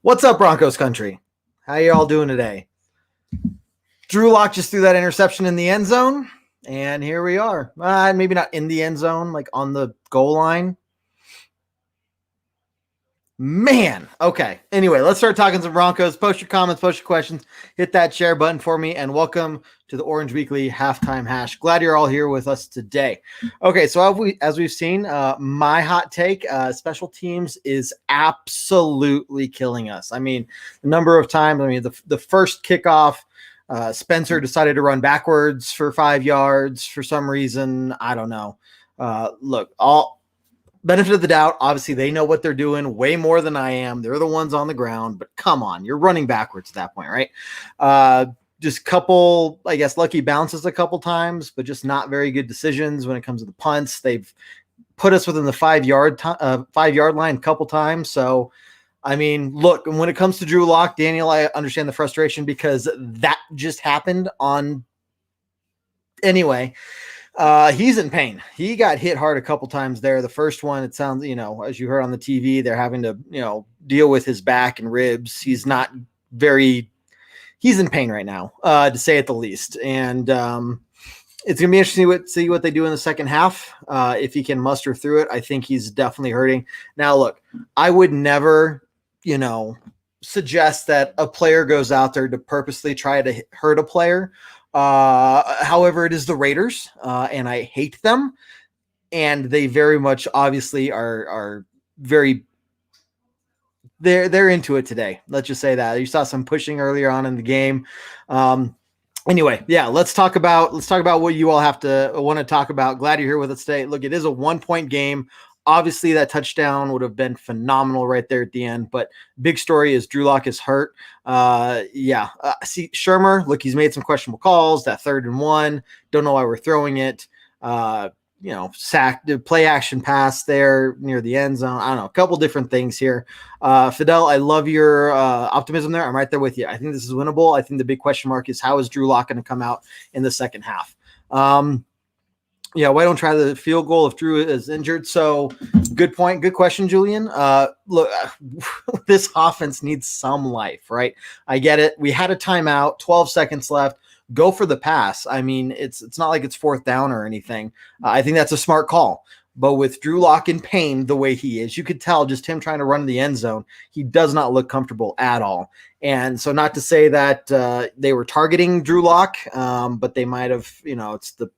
What's up, Broncos country? How you all doing today? Drew Lock just threw that interception in the end zone, and here we are. Maybe not in the end zone, like on the goal line. Man, okay. Anyway, let's start talking some Broncos. Post your comments, post your questions, hit that share button for me, and welcome to the Orange Weekly Halftime Hash. Glad you're all here with us today. Okay, so as we've seen, my hot take, special teams is absolutely killing us. I mean, the number of times, the first kickoff, Spencer decided to run backwards for 5 yards for some reason. I don't know. Look, all benefit of the doubt, obviously they know what they're doing way more than I am. They're the ones on the ground, but come on, you're running backwards at that point, right? Just couple, I guess, lucky bounces a couple times, but just not very good decisions when it comes to the punts. They've put us within the 5 yard line a couple times. So, I mean, look, when it comes to Drew Lock, Daniel, I understand the frustration because that just happened on anyway. He's in pain. He got hit hard a couple times there. The first one, it sounds, as you heard on the TV, they're having to, deal with his back and ribs. He's in pain right now, to say it the least. And it's going to be interesting to see what they do in the second half. If he can muster through it, I think he's definitely hurting. Now, look, I would never, suggest that a player goes out there to purposely try to hurt a player. However, it is the Raiders, and I hate them, and they very much obviously are very they're into it today. Let's just say that. You saw some pushing earlier on in the game. Anyway, yeah, let's talk about what you all want to talk about. Glad you're here with us today. Look, it is a 1-point game. Obviously, that touchdown would have been phenomenal right there at the end. But big story is Drew Lock is hurt. See, Shermer, look, he's made some questionable calls. That 3rd and 1. Don't know why we're throwing it. Sack, play action pass there near the end zone. I don't know, a couple different things here. Fidel, I love your optimism there. I'm right there with you. I think this is winnable. I think the big question mark is how is Drew Lock going to come out in the second half? Why don't try the field goal if Drew is injured? So good point. Good question, Julian. Look, this offense needs some life, right? I get it. We had a timeout, 12 seconds left. Go for the pass. I mean, it's not like it's 4th down or anything. I think that's a smart call. But with Drew Lock in pain the way he is, you could tell just him trying to run in the end zone, he does not look comfortable at all. And so not to say that they were targeting Drew Lock, but they might have, it's the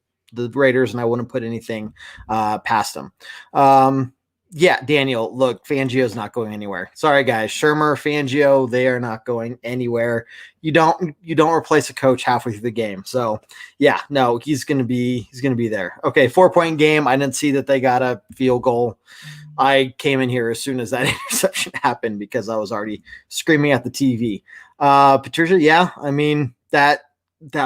Raiders, and I wouldn't put anything past them. Daniel, look, Fangio's not going anywhere. Sorry, guys. Shermer, Fangio, they are not going anywhere. You don't replace a coach halfway through the game. So, he's going to be there. Okay, 4-point game. I didn't see that they got a field goal. I came in here as soon as that interception happened because I was already screaming at the TV. Patricia, I mean, that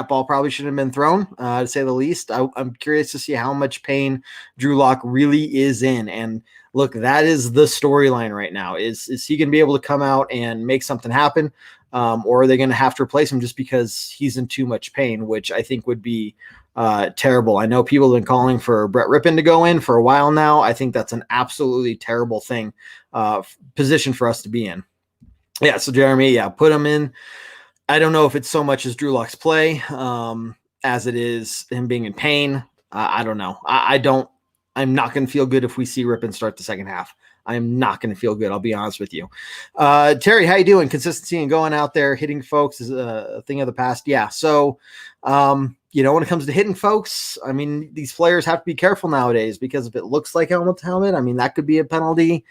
ball probably shouldn't have been thrown, to say the least. I'm curious to see how much pain Drew Lock really is in. And look, that is the storyline right now. Is he going to be able to come out and make something happen? Or are they going to have to replace him just because he's in too much pain, which I think would be terrible. I know people have been calling for Brett Rippon to go in for a while now. I think that's an absolutely terrible position for us to be in. Yeah, so Jeremy, put him in. I don't know if it's so much as Drew Lock's play as it is him being in pain. I don't know. I'm not going to feel good if we see Rippon start the second half. I am not going to feel good. I'll be honest with you. Terry, how you doing? Consistency and going out there, hitting folks is a thing of the past. Yeah. So, when it comes to hitting folks, I mean, these players have to be careful nowadays because if it looks like helmet to helmet, I mean, that could be a penalty.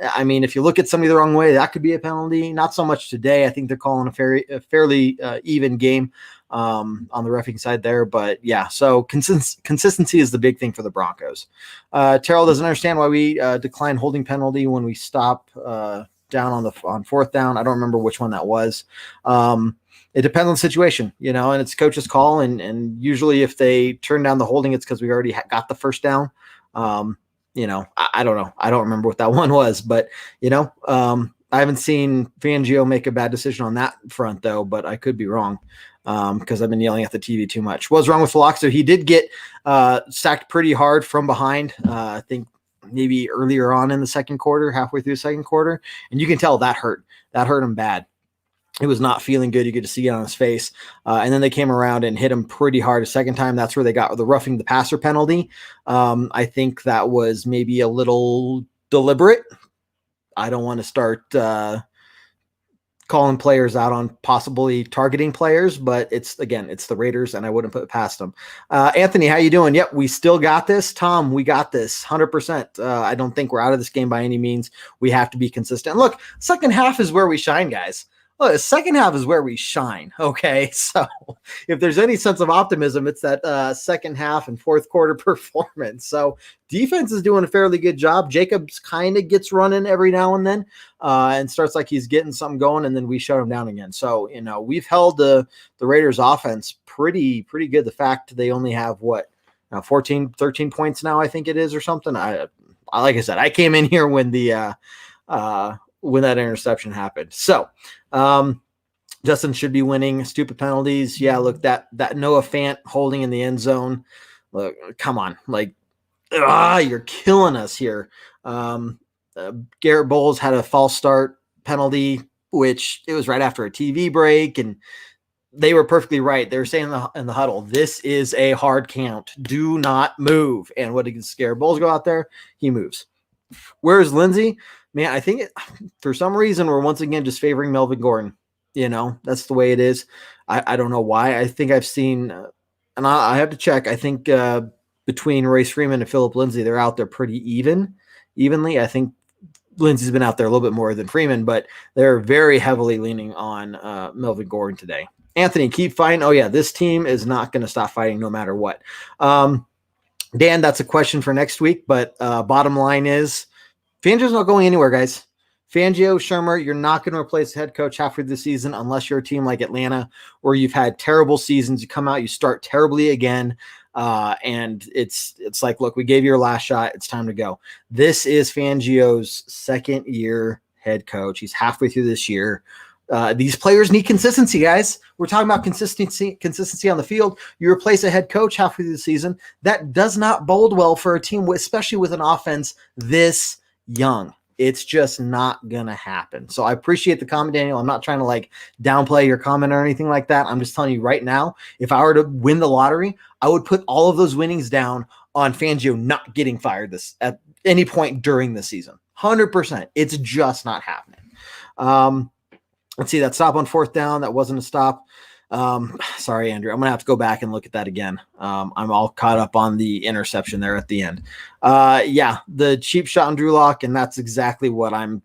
I mean, if you look at somebody the wrong way, that could be a penalty. Not so much today. I think they're calling a fairly even game on the reffing side there. But so consistency is the big thing for the Broncos. Terrell doesn't understand why we decline holding penalty when we stop down on 4th down. I don't remember which one that was. It depends on the situation, and it's coach's call. And usually if they turn down the holding, it's because we already got the first down. I don't know. I don't remember what that one was, but I haven't seen Fangio make a bad decision on that front though, but I could be wrong because I've been yelling at the TV too much. What's wrong with Lock? So he did get sacked pretty hard from behind. I think maybe earlier on in the second quarter, halfway through the second quarter. And you can tell that hurt him bad. It was not feeling good. You could see it on his face. And then they came around and hit him pretty hard a second time. That's where they got the roughing the passer penalty. I think that was maybe a little deliberate. I don't want to start calling players out on possibly targeting players, but it's the Raiders, and I wouldn't put it past them. Anthony, how you doing? Yep, we still got this. Tom, we got this 100%. I don't think we're out of this game by any means. We have to be consistent. Look, second half is where we shine, guys. Well, the second half is where we shine. Okay. So if there's any sense of optimism, it's that second half and fourth quarter performance. So defense is doing a fairly good job. Jacobs kind of gets running every now and then and starts like he's getting something going, and then we shut him down again. So, we've held the Raiders offense pretty good. The fact they only have 14, 13 points now, I think it is, or something. I like I said, I came in here when when that interception happened. So Justin should be winning. Stupid penalties. Yeah, look, that Noah Fant holding in the end zone. Look, come on. You're killing us here. Garrett Bowles had a false start penalty, which it was right after a TV break, and they were perfectly right. They were saying in the huddle, this is a hard count. Do not move. And what did Garrett Bowles go out there? He moves. Where's Lindsey? Man, I think for some reason we're once again just favoring Melvin Gordon. That's the way it is. I don't know why. I think I've seen, and I have to check. I think between Royce Freeman and Phillip Lindsay, they're out there pretty evenly. I think Lindsay's been out there a little bit more than Freeman, but they're very heavily leaning on Melvin Gordon today. Anthony, keep fighting. Oh yeah, this team is not going to stop fighting no matter what. Dan, that's a question for next week, but bottom line is, Fangio's not going anywhere, guys. Fangio, Shurmur, you're not going to replace the head coach halfway through the season unless you're a team like Atlanta where you've had terrible seasons. You come out, you start terribly again, and it's like, look, we gave you your last shot. It's time to go. This is Fangio's second-year head coach. He's halfway through this year. These players need consistency, guys. We're talking about consistency on the field. You replace a head coach halfway through the season. That does not bode well for a team, especially with an offense this young. It's just not gonna happen. So I appreciate the comment, Daniel. I'm not trying to downplay your comment or anything like that. I'm just telling you right now, if I were to win the lottery, I would put all of those winnings down on Fangio not getting fired this at any point during the season. 100%. It's just not happening. Let's see, that stop on fourth down, that wasn't a stop. Sorry, Andrew. I'm going to have to go back and look at that again. I'm all caught up on the interception there at the end. Yeah, the cheap shot on Drew Lock, and that's exactly what I'm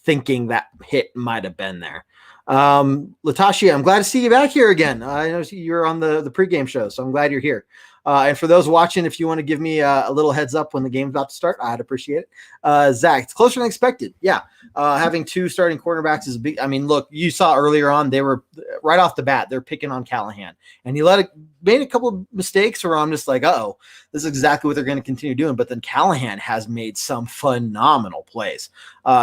thinking that hit might have been there. Latasha, I'm glad to see you back here again. I know you're on the pregame show, so I'm glad you're here. And for those watching, if you want to give me a little heads up when the game's about to start, I'd appreciate it. Zach, it's closer than expected. Yeah. Having two starting quarterbacks is big. I mean, look, you saw earlier on, they were right off the bat, they're picking on Callahan, and he made a couple of mistakes where I'm just like, uh-oh, this is exactly what they're going to continue doing. But then Callahan has made some phenomenal plays.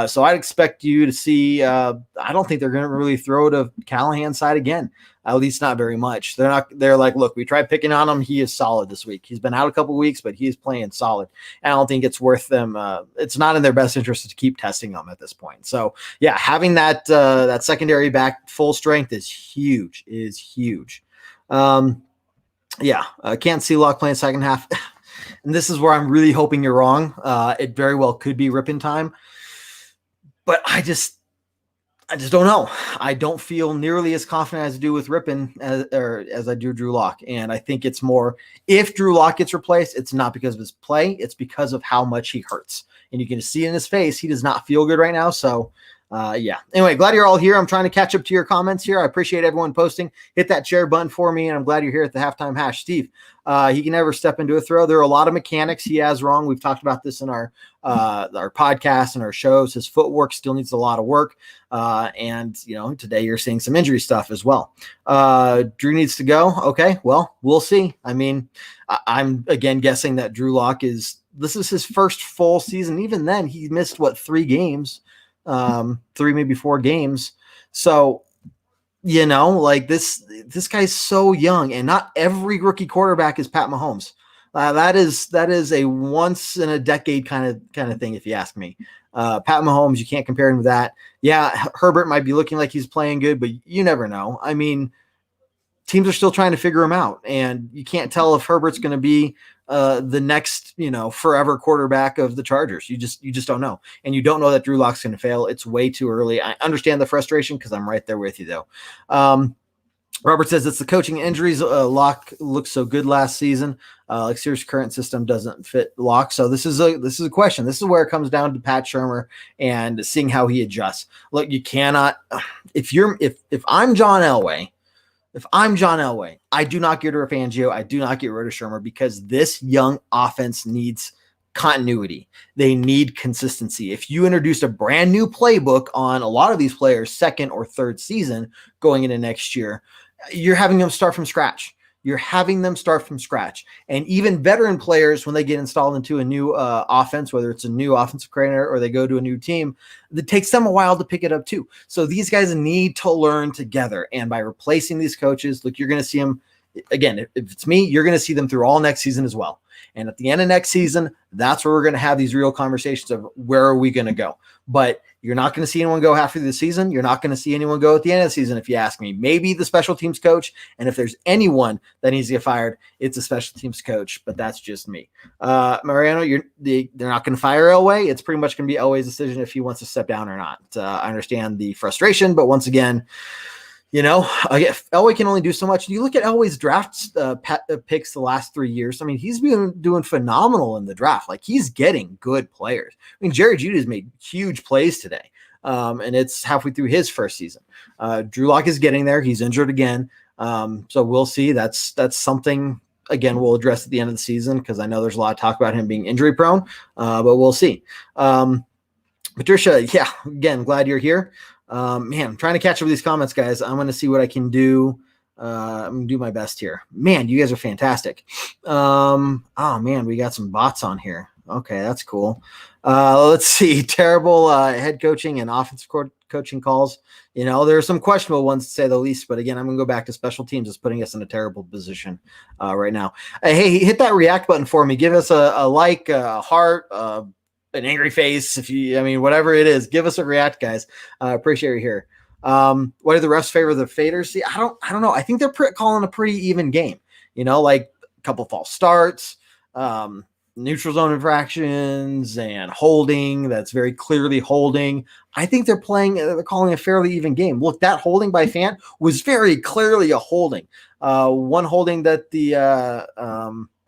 So I'd expect you to see, I don't think they're going to really throw to Callahan's side again. At least not very much. They're like, look, we tried picking on him. He is solid this week. He's been out a couple of weeks, but he is playing solid. And I don't think it's worth them. It's not in their best interest to keep testing them at this point. So yeah, having that secondary back full strength is huge. Yeah. Can't see Locke playing second half. And this is where I'm really hoping you're wrong. It very well could be ripping time, but I just don't know. I don't feel nearly as confident as I do with Rippon as I do Drew Lock. And I think it's more, if Drew Lock gets replaced, it's not because of his play. It's because of how much he hurts. And you can see in his face, he does not feel good right now. So yeah. Anyway, glad you're all here. I'm trying to catch up to your comments here. I appreciate everyone posting. Hit that share button for me, and I'm glad you're here at the halftime hash. Steve, he can never step into a throw. There are a lot of mechanics he has wrong. We've talked about this in our podcast and our shows. His footwork still needs a lot of work. And today you're seeing some injury stuff as well. Drew needs to go. Okay, well, we'll see. I mean, I'm again guessing that Drew Lock this is his first full season. Even then, he missed 3 games. 3, maybe 4 games. So, this guy's so young, and not every rookie quarterback is Pat Mahomes. That is a once in a decade kind of thing, if you ask me. Pat Mahomes, you can't compare him to that. Yeah, Herbert might be looking like he's playing good, but you never know. I mean, teams are still trying to figure him out, and you can't tell if Herbert's going to be the next, forever quarterback of the Chargers. You just don't know, and you don't know that Drew Lock's going to fail. It's way too early. I understand the frustration because I'm right there with you, though. Robert says it's the coaching injuries. Lock looked so good last season. Like Sears' current system doesn't fit Lock. So this is a question. This is where it comes down to Pat Shurmur and seeing how he adjusts. Look, you cannot. If I'm John Elway. If I'm John Elway, I do not get rid of Fangio. I do not get rid of Shurmur because this young offense needs continuity. They need consistency. If you introduced a brand new playbook on a lot of these players' second or third season going into next year, you're having them start from scratch. And even veteran players, when they get installed into a new offense, whether it's a new offensive coordinator or they go to a new team, it takes them a while to pick it up too. So these guys need to learn together. And by replacing these coaches, look, you're going to see them again. If it's me, you're going to see them through all next season as well. And at the end of next season, that's where we're going to have these real conversations of where are we going to go. But you're not going to see anyone go half through the season. You're not going to see anyone go at the end of the season, if you ask me. Maybe the special teams coach. And if there's anyone that needs to get fired, it's a special teams coach. But that's just me. Mariano, they're not going to fire Elway. It's pretty much going to be Elway's decision if he wants to step down or not. I understand the frustration, but once again, Elway can only do so much. You look at Elway's draft picks the last 3 years. I mean, he's been doing phenomenal in the draft. Like, he's getting good players. I mean, Jerry Jeudy's made huge plays today, and it's halfway through his first season. Drew Lock is getting there. He's injured again, so we'll see. That's something, again, we'll address at the end of the season because I know there's a lot of talk about him being injury prone, but we'll see. Patricia, yeah, again, glad you're here. Man, I'm trying to catch up with these comments, guys. I'm going to see what I can do. I'm going to do my best here. Man, you guys are fantastic. Oh, man, we got some bots on here. Okay, that's cool. Let's see. Terrible head coaching and offensive coaching calls. There are some questionable ones, to say the least. But, again, I'm going to go back to special teams. It's putting us in a terrible position right now. Hey, hit that react button for me. Give us a like, a heart, an angry face, whatever it is, give us a react, guys. Appreciate you here. What do the refs favor the faders? See, I don't know. I think they're calling a pretty even game, like a couple false starts, neutral zone infractions and holding. That's very clearly holding. I think they're calling a fairly even game. Look, that holding by Fant was very clearly a holding. One holding that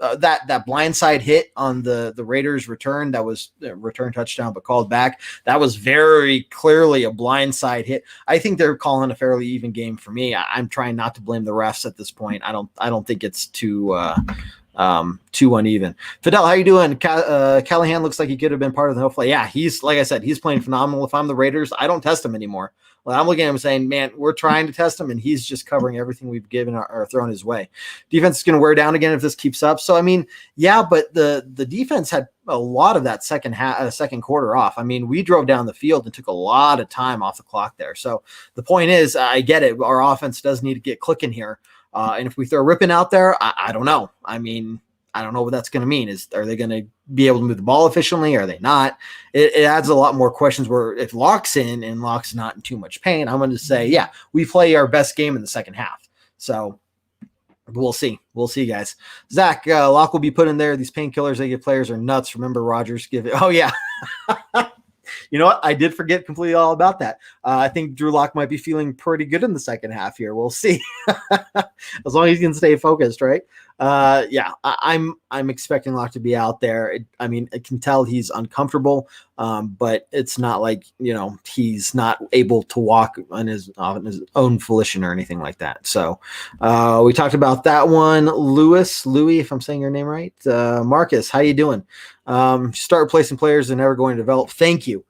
that blindside hit on the Raiders return, that was a return touchdown, but called back. That was very clearly a blindside hit. I think they're calling a fairly even game for me. I'm trying not to blame the refs at this point. I don't think it's too uneven. Fidel, how you doing? Callahan looks like he could have been part of the whole play. Yeah, he's, like I said, he's playing phenomenal. If I'm the Raiders, I don't test him anymore. Well, I'm looking at him saying, man, we're trying to test him, and he's just covering everything we've given or thrown his way. Defense is going to wear down again if this keeps up. So, yeah, but the defense had a lot of that second quarter off. We drove down the field and took a lot of time off the clock there. So the point is, I get it. Our offense does need to get clicking here. And if we throw Rippon out there, I don't know. I don't know what that's going to mean. Are they going to be able to move the ball efficiently? Are they not? It adds a lot more questions where if Lock's in and Lock's not in too much pain, I'm going to say, yeah, we play our best game in the second half. So we'll see. We'll see, guys. Zach, Lock will be put in there. These painkillers they give players are nuts. Remember Rodgers give it. Oh, yeah. You know what? I did forget completely all about that. I think Drew Lock might be feeling pretty good in the second half here. We'll see. As long as he can stay focused, right? Yeah, I'm expecting Lock to be out there. I can tell he's uncomfortable, but it's not like, he's not able to walk on his own volition or anything like that. So we talked about that one. Louis, if I'm saying your name right. Marcus, how you doing? Start replacing players and never going to develop. Thank you,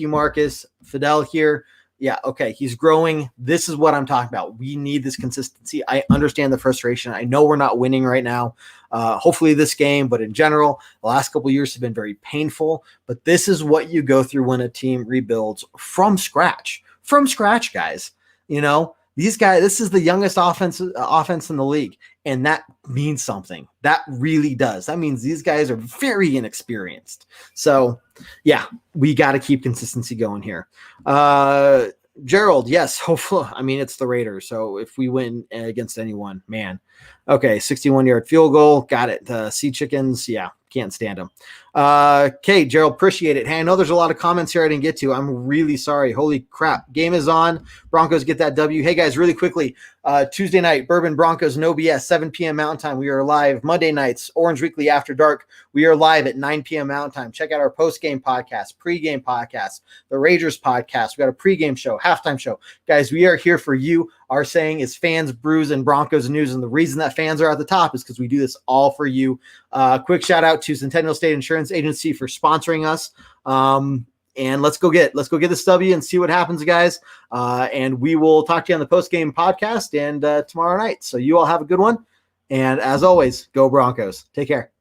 Marcus. Fidel here. Yeah, okay, he's growing. This is what I'm talking about. We need this consistency. I understand the frustration. I know we're not winning right now. Hopefully this game, but in general, the last couple of years have been very painful. But this is what you go through when a team rebuilds from scratch. From scratch, guys. These guys, this is the youngest offense in the league. And that means something. That really does. That means these guys are very inexperienced. So, yeah, we got to keep consistency going here. Gerald, yes, hopefully. I mean, it's the Raiders. So if we win against anyone, man. Okay, 61-yard field goal. Got it. The Sea Chickens, yeah, can't stand them. Okay, Gerald, appreciate it. Hey, I know there's a lot of comments here I didn't get to. I'm really sorry. Holy crap. Game is on. Broncos get that W. Hey, guys, really quickly, Tuesday night, Bourbon Broncos, no BS, 7 p.m. Mountain Time. We are live. Monday nights, Orange Weekly After Dark. We are live at 9 p.m. Mountain Time. Check out our post-game podcast, pre-game podcast, the Ragers podcast. We got a pre-game show, halftime show. Guys, we are here for you. Our saying is fans, brews, and Broncos news. And the reason that fans are at the top is because we do this all for you. Quick shout out to Centennial State Insurance Agency for sponsoring us. And let's go get this W and see what happens, guys. And we will talk to you on the post-game podcast and tomorrow night. So you all have a good one. And as always, go Broncos. Take care.